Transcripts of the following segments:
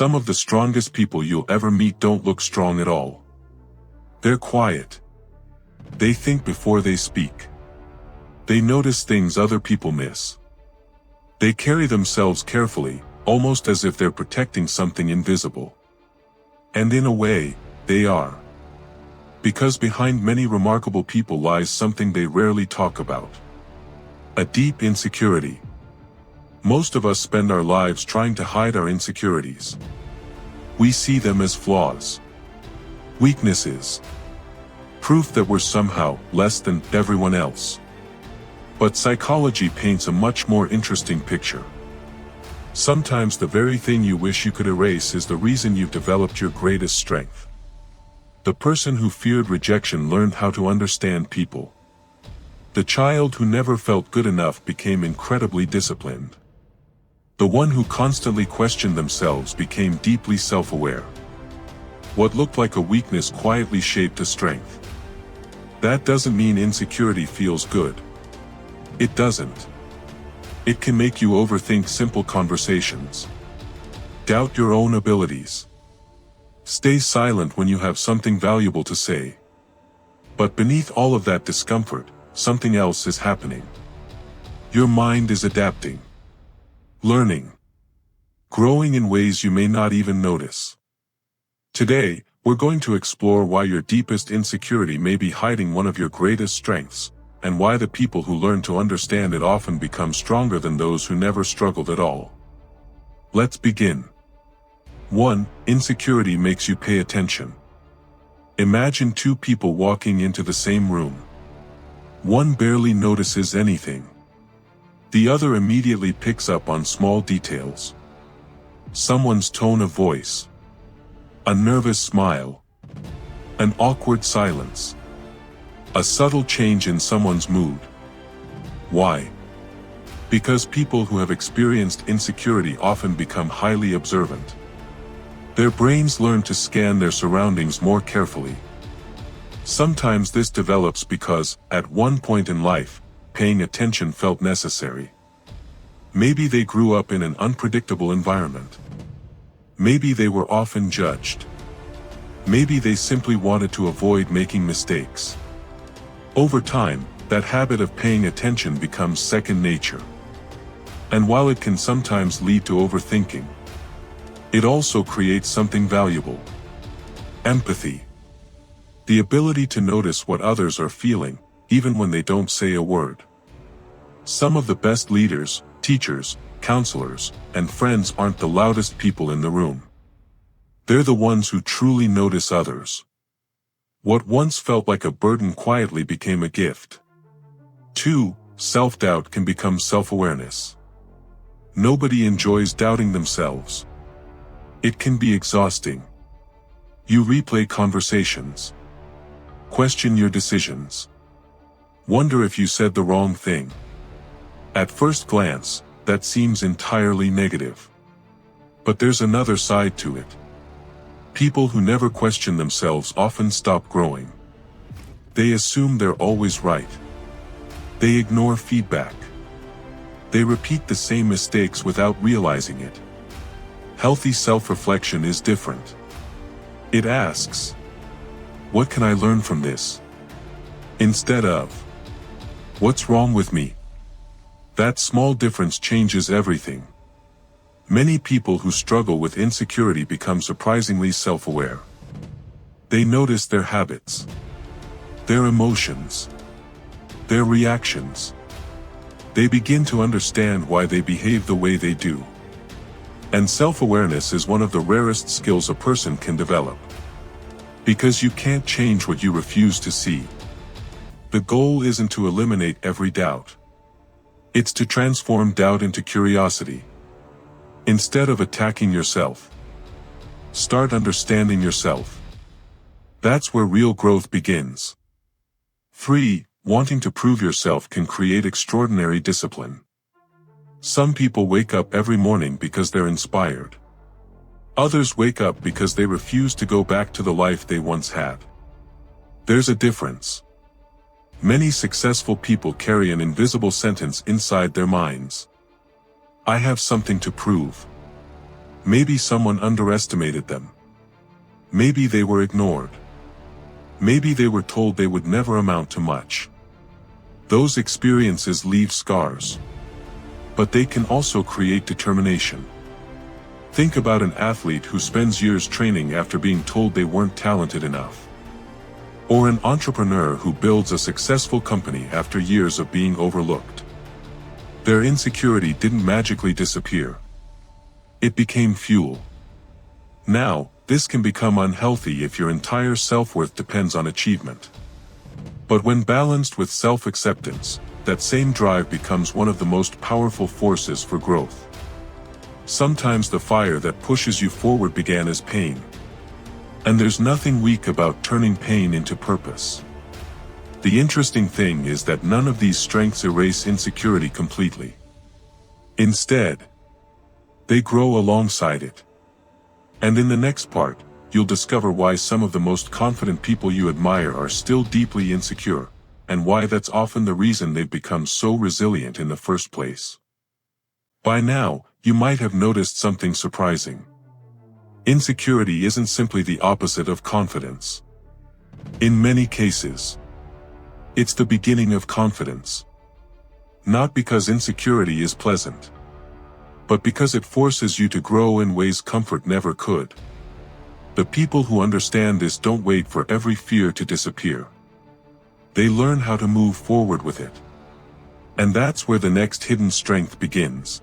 Some of the strongest people you'll ever meet don't look strong at all. They're quiet. They think before they speak. They notice things other people miss. They carry themselves carefully, almost as if they're protecting something invisible. And in a way, they are. Because behind many remarkable people lies something they rarely talk about. A deep insecurity. Most of us spend our lives trying to hide our insecurities. We see them as flaws, weaknesses, proof that we're somehow less than everyone else. But psychology paints a much more interesting picture. Sometimes the very thing you wish you could erase is the reason you've developed your greatest strength. The person who feared rejection learned how to understand people. The child who never felt good enough became incredibly disciplined. The one who constantly questioned themselves became deeply self-aware. What looked like a weakness quietly shaped a strength. That doesn't mean insecurity feels good. It doesn't. It can make you overthink simple conversations. Doubt your own abilities. Stay silent when you have something valuable to say. But beneath all of that discomfort, something else is happening. Your mind is adapting, learning, growing in ways you may not even notice. Today, we're going to explore why your deepest insecurity may be hiding one of your greatest strengths, and why the people who learn to understand it often become stronger than those who never struggled at all. Let's begin. 1. Insecurity makes you pay attention. Imagine two people walking into the same room. One barely notices anything. The other immediately picks up on small details. Someone's tone of voice. A nervous smile. An awkward silence. A subtle change in someone's mood. Why? Because people who have experienced insecurity often become highly observant. Their brains learn to scan their surroundings more carefully. Sometimes this develops because, at one point in life, paying attention felt necessary. Maybe they grew up in an unpredictable environment. Maybe they were often judged. Maybe they simply wanted to avoid making mistakes. Over time, that habit of paying attention becomes second nature. And while it can sometimes lead to overthinking, it also creates something valuable. Empathy. The ability to notice what others are feeling, even when they don't say a word. Some of the best leaders, teachers, counselors, and friends aren't the loudest people in the room. They're the ones who truly notice others. What once felt like a burden quietly became a gift. 2. Self-doubt can become self-awareness. Nobody enjoys doubting themselves. It can be exhausting. You replay conversations. Question your decisions. Wonder if you said the wrong thing. At first glance, that seems entirely negative. But there's another side to it. People who never question themselves often stop growing. They assume they're always right. They ignore feedback. They repeat the same mistakes without realizing it. Healthy self-reflection is different. It asks, what can I learn from this? Instead of, what's wrong with me? That small difference changes everything. Many people who struggle with insecurity become surprisingly self-aware. They notice their habits, their emotions, their reactions. They begin to understand why they behave the way they do. And self-awareness is one of the rarest skills a person can develop. Because you can't change what you refuse to see. The goal isn't to eliminate every doubt. It's to transform doubt into curiosity. Instead of attacking yourself, start understanding yourself. That's where real growth begins. 3. Wanting to prove yourself can create extraordinary discipline. Some people wake up every morning because they're inspired. Others wake up because they refuse to go back to the life they once had. There's a difference. Many successful people carry an invisible sentence inside their minds. I have something to prove. Maybe someone underestimated them. Maybe they were ignored. Maybe they were told they would never amount to much. Those experiences leave scars. But they can also create determination. Think about an athlete who spends years training after being told they weren't talented enough. Or an entrepreneur who builds a successful company after years of being overlooked. Their insecurity didn't magically disappear. It became fuel. Now, this can become unhealthy if your entire self-worth depends on achievement. But when balanced with self-acceptance, that same drive becomes one of the most powerful forces for growth. Sometimes the fire that pushes you forward began as pain. And there's nothing weak about turning pain into purpose. The interesting thing is that none of these strengths erase insecurity completely. Instead, they grow alongside it. And in the next part, you'll discover why some of the most confident people you admire are still deeply insecure, and why that's often the reason they've become so resilient in the first place. By now, you might have noticed something surprising. Insecurity isn't simply the opposite of confidence. In many cases, it's the beginning of confidence. Not because insecurity is pleasant, but because it forces you to grow in ways comfort never could. The people who understand this don't wait for every fear to disappear. They learn how to move forward with it. And that's where the next hidden strength begins.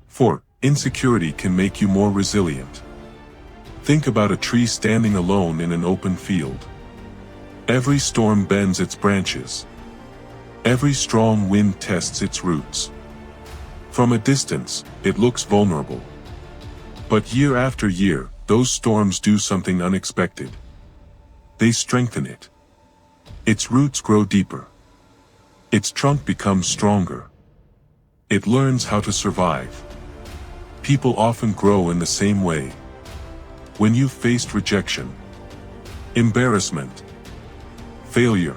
4. Insecurity can make you more resilient. Think about a tree standing alone in an open field. Every storm bends its branches. Every strong wind tests its roots. From a distance, it looks vulnerable. But year after year, those storms do something unexpected. They strengthen it. Its roots grow deeper. Its trunk becomes stronger. It learns how to survive. People often grow in the same way. When you've faced rejection, embarrassment, failure,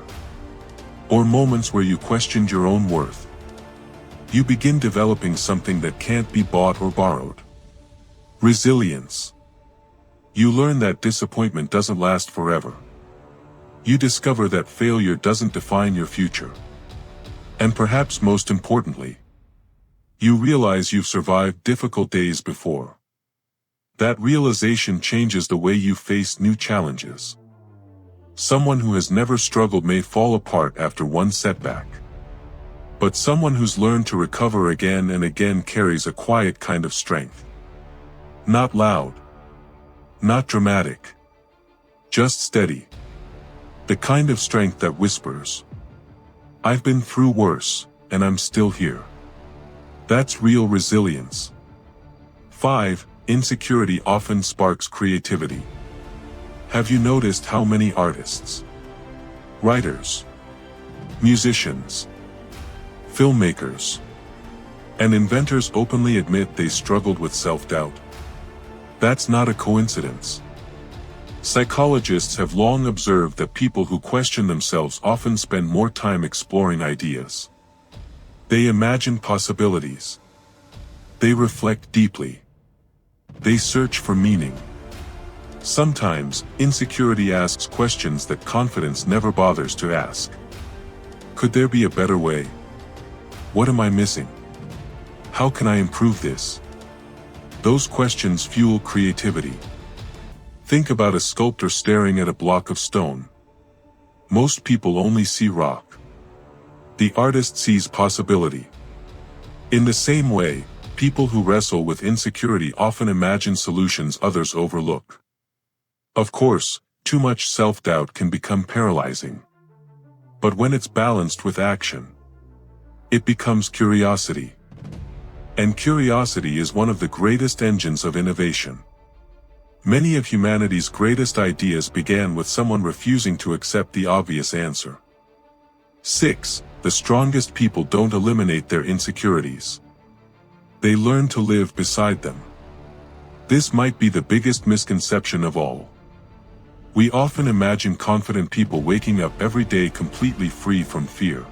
or moments where you questioned your own worth, you begin developing something that can't be bought or borrowed. Resilience. You learn that disappointment doesn't last forever. You discover that failure doesn't define your future. And perhaps most importantly, you realize you've survived difficult days before. That realization changes the way you face new challenges. Someone who has never struggled may fall apart after one setback. But someone who's learned to recover again and again carries a quiet kind of strength. Not loud. Not dramatic. Just steady. The kind of strength that whispers, "I've been through worse, and I'm still here." That's real resilience. 5. Insecurity often sparks creativity. Have you noticed how many artists, writers, musicians, filmmakers, and inventors openly admit they struggled with self-doubt? That's not a coincidence. Psychologists have long observed that people who question themselves often spend more time exploring ideas. They imagine possibilities. They reflect deeply. They search for meaning. Sometimes, insecurity asks questions that confidence never bothers to ask. Could there be a better way? What am I missing? How can I improve this? Those questions fuel creativity. Think about a sculptor staring at a block of stone. Most people only see rock. The artist sees possibility. In the same way, people who wrestle with insecurity often imagine solutions others overlook. Of course, too much self-doubt can become paralyzing. But when it's balanced with action, it becomes curiosity. And curiosity is one of the greatest engines of innovation. Many of humanity's greatest ideas began with someone refusing to accept the obvious answer. 6. The strongest people don't eliminate their insecurities. They learn to live beside them. This might be the biggest misconception of all. We often imagine confident people waking up every day completely free from fear.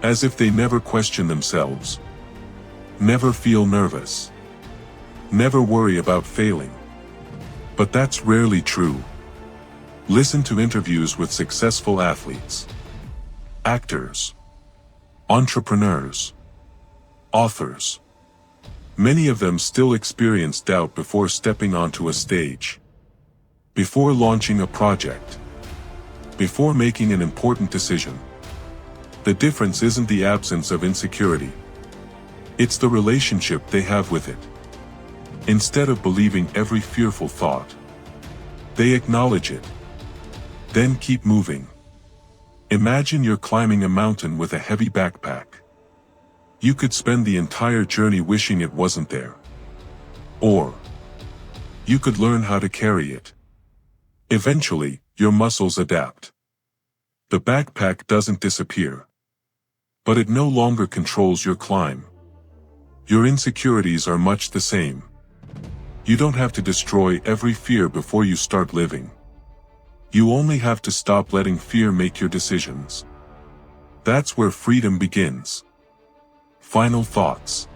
As if they never question themselves. Never feel nervous. Never worry about failing. But that's rarely true. Listen to interviews with successful athletes, actors, entrepreneurs, authors. Many of them still experience doubt before stepping onto a stage, before launching a project, before making an important decision. The difference isn't the absence of insecurity. It's the relationship they have with it. Instead of believing every fearful thought, they acknowledge it. Then keep moving. Imagine you're climbing a mountain with a heavy backpack. You could spend the entire journey wishing it wasn't there. Or you could learn how to carry it. Eventually, your muscles adapt. The backpack doesn't disappear, but it no longer controls your climb. Your insecurities are much the same. You don't have to destroy every fear before you start living. You only have to stop letting fear make your decisions. That's where freedom begins. Final thoughts.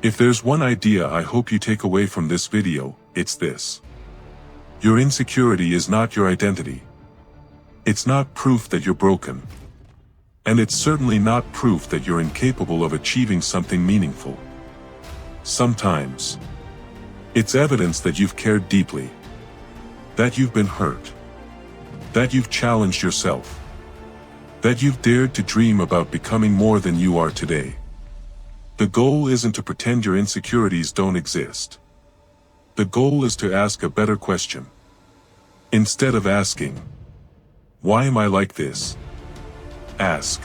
If there's one idea I hope you take away from this video, it's this. Your insecurity is not your identity. It's not proof that you're broken. And it's certainly not proof that you're incapable of achieving something meaningful. Sometimes, it's evidence that you've cared deeply, that you've been hurt, that you've challenged yourself, that you've dared to dream about becoming more than you are today. The goal isn't to pretend your insecurities don't exist. The goal is to ask a better question. Instead of asking, "Why am I like this?" ask,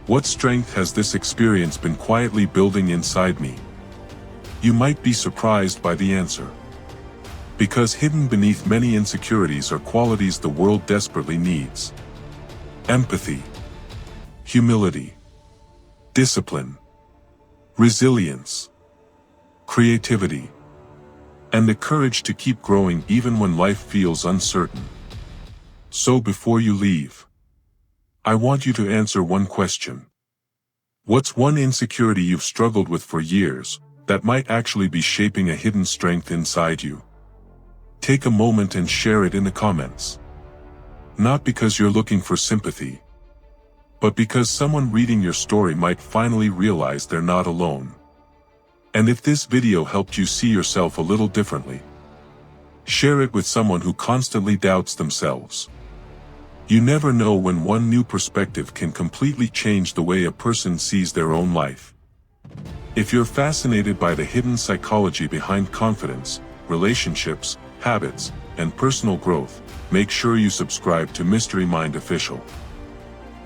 "What strength has this experience been quietly building inside me?" You might be surprised by the answer. Because hidden beneath many insecurities are qualities the world desperately needs. Empathy, humility, discipline, resilience, creativity, and the courage to keep growing even when life feels uncertain. So before you leave, I want you to answer one question. What's one insecurity you've struggled with for years, that might actually be shaping a hidden strength inside you? Take a moment and share it in the comments. Not because you're looking for sympathy, but because someone reading your story might finally realize they're not alone. And if this video helped you see yourself a little differently, share it with someone who constantly doubts themselves. You never know when one new perspective can completely change the way a person sees their own life. If you're fascinated by the hidden psychology behind confidence, relationships, habits, and personal growth, make sure you subscribe to Mystery Mind Official.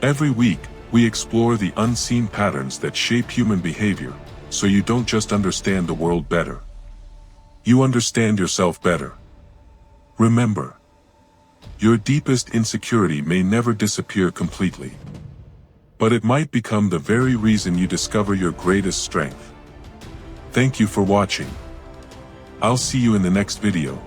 Every week, we explore the unseen patterns that shape human behavior, so you don't just understand the world better. You understand yourself better. Remember, your deepest insecurity may never disappear completely, but it might become the very reason you discover your greatest strength. Thank you for watching. I'll see you in the next video.